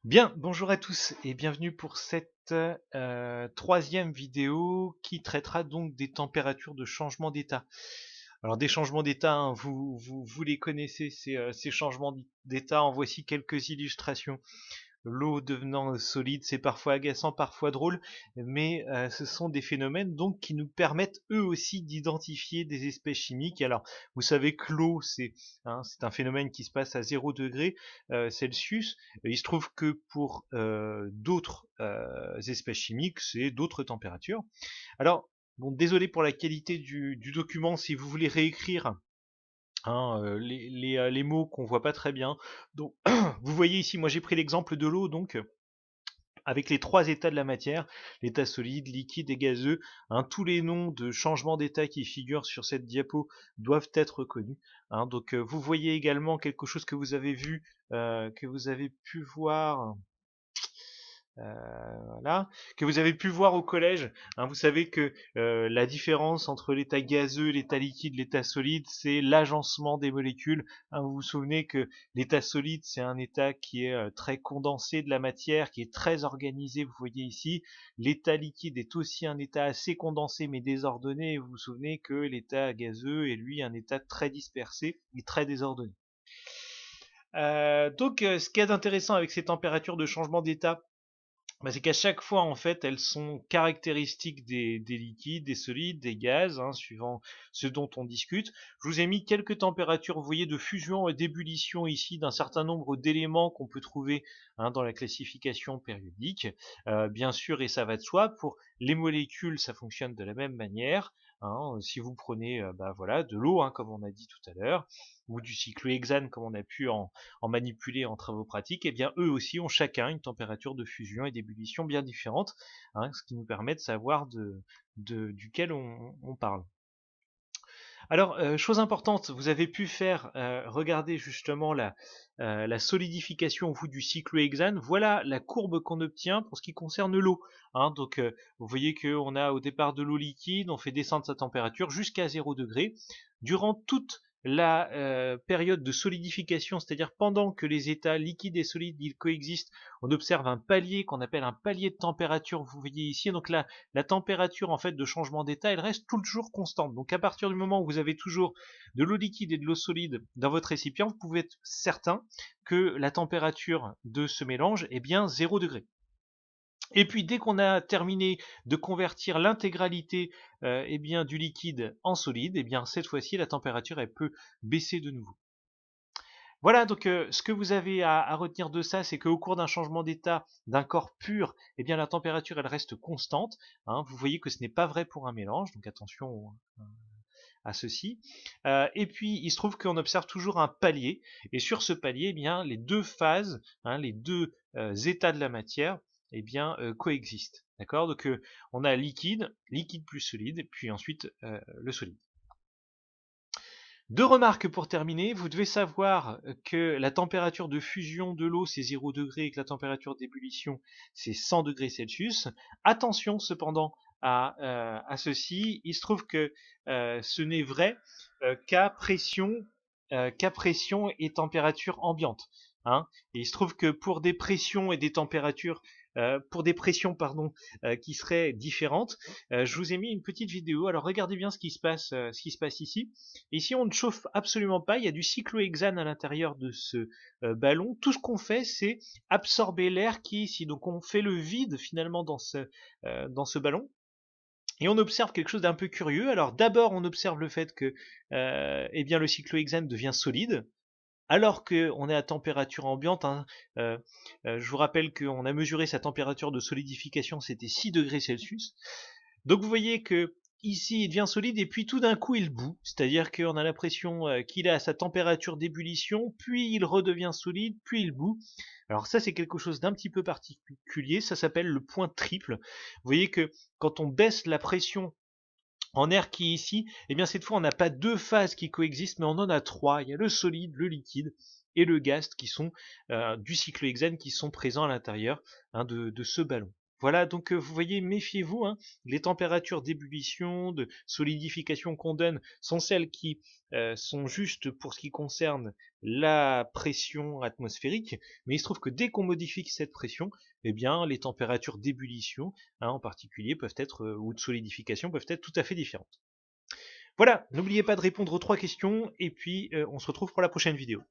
Bien, bonjour à tous et bienvenue pour cette troisième vidéo qui traitera donc des températures de changement d'état. Alors des changements d'état, hein, vous les connaissez, ces changements d'état, en voici quelques illustrations. L'eau devenant solide, c'est parfois agaçant, parfois drôle, mais ce sont des phénomènes donc qui nous permettent eux aussi d'identifier des espèces chimiques. Alors, vous savez que l'eau, c'est un phénomène qui se passe à 0 degré Celsius. Il se trouve que pour d'autres espèces chimiques, c'est d'autres températures. Alors, bon, désolé pour la qualité du document. Si vous voulez réécrire les mots qu'on voit pas très bien. Donc, vous voyez ici, moi j'ai pris l'exemple de l'eau, donc avec les trois états de la matière, l'état solide, liquide et gazeux. Tous les noms de changements d'état qui figurent sur cette diapo doivent être connus. Donc, vous voyez également quelque chose que vous avez vu, que vous avez pu voir voilà, que vous avez pu voir au collège. Vous savez que la différence entre l'état gazeux, l'état liquide, l'état solide, c'est l'agencement des molécules. Vous vous souvenez que l'état solide, c'est un état qui est très condensé de la matière, qui est très organisé, vous voyez ici. L'état liquide est aussi un état assez condensé mais désordonné. Vous vous souvenez que l'état gazeux est lui un état très dispersé et très désordonné. Donc, ce qu'il y a d'intéressant avec ces températures de changement d'état, c'est qu'à chaque fois, en fait, elles sont caractéristiques des liquides, des solides, des gaz, suivant ce dont on discute. Je vous ai mis quelques températures, vous voyez, de fusion et d'ébullition ici d'un certain nombre d'éléments qu'on peut trouver dans la classification périodique. Bien sûr, et ça va de soi, pour les molécules, ça fonctionne de la même manière. Si vous prenez voilà, de l'eau, comme on a dit tout à l'heure, ou du cyclohexane comme on a pu en manipuler en travaux pratiques, et bien eux aussi ont chacun une température de fusion et d'ébullition bien différente, ce qui nous permet de savoir duquel on parle. Alors, chose importante, vous avez pu faire regarder justement la solidification vous du cyclohexane. Voilà la courbe qu'on obtient pour ce qui concerne l'eau. Donc, vous voyez qu'on a au départ de l'eau liquide, on fait descendre sa température jusqu'à 0 degré. Durant toute la période de solidification, c'est-à-dire pendant que les états liquides et solides ils coexistent, on observe un palier qu'on appelle un palier de température. Vous voyez ici, donc là, la température en fait de changement d'état, elle reste toujours constante. Donc à partir du moment où vous avez toujours de l'eau liquide et de l'eau solide dans votre récipient, vous pouvez être certain que la température de ce mélange est bien 0 degré. Et puis dès qu'on a terminé de convertir l'intégralité du liquide en solide, cette fois-ci la température elle peut baisser de nouveau. Voilà, donc ce que vous avez à retenir de ça, c'est qu'au cours d'un changement d'état d'un corps pur, la température elle reste constante. Vous voyez que ce n'est pas vrai pour un mélange, donc attention à ceci. Et puis il se trouve qu'on observe toujours un palier, et sur ce palier, les deux phases, les deux états de la matière, coexistent. D'accord. Donc on a liquide, liquide plus solide, et puis ensuite le solide. Deux remarques pour terminer. Vous devez savoir que la température de fusion de l'eau, c'est 0 degré et que la température d'ébullition, c'est 100 degrés Celsius. Attention cependant à ceci. Il se trouve que ce n'est vrai qu'à pression et température ambiante. Et il se trouve que pour des pressions et des températures, pour des pressions qui seraient différentes, je vous ai mis une petite vidéo. Alors regardez bien ce qui se passe ici. Ici, on ne chauffe absolument pas. Il y a du cyclohexane à l'intérieur de ce ballon. Tout ce qu'on fait, c'est absorber l'air qui est ici. Donc, on fait le vide finalement dans ce ballon. Et on observe quelque chose d'un peu curieux. Alors, d'abord, on observe le fait que le cyclohexane devient solide, alors qu'on est à température ambiante. Je vous rappelle qu'on a mesuré sa température de solidification, c'était 6 degrés Celsius. Donc vous voyez que ici il devient solide et puis tout d'un coup il bout, c'est-à-dire qu'on a l'impression qu'il est à sa température d'ébullition, puis il redevient solide, puis il bout. Alors ça c'est quelque chose d'un petit peu particulier, ça s'appelle le point triple. Vous voyez que quand on baisse la pression en air qui est ici, cette fois on n'a pas deux phases qui coexistent, mais on en a trois. Il y a le solide, le liquide et le gaz qui sont du cyclohexane qui sont présents à l'intérieur de ce ballon. Voilà, donc vous voyez, méfiez-vous, hein, les températures d'ébullition, de solidification qu'on donne sont celles qui sont justes pour ce qui concerne la pression atmosphérique, mais il se trouve que dès qu'on modifie cette pression, eh bien les températures d'ébullition, hein, en particulier, peuvent être, ou de solidification, peuvent être tout à fait différentes. Voilà, n'oubliez pas de répondre aux 3 questions, et puis on se retrouve pour la prochaine vidéo.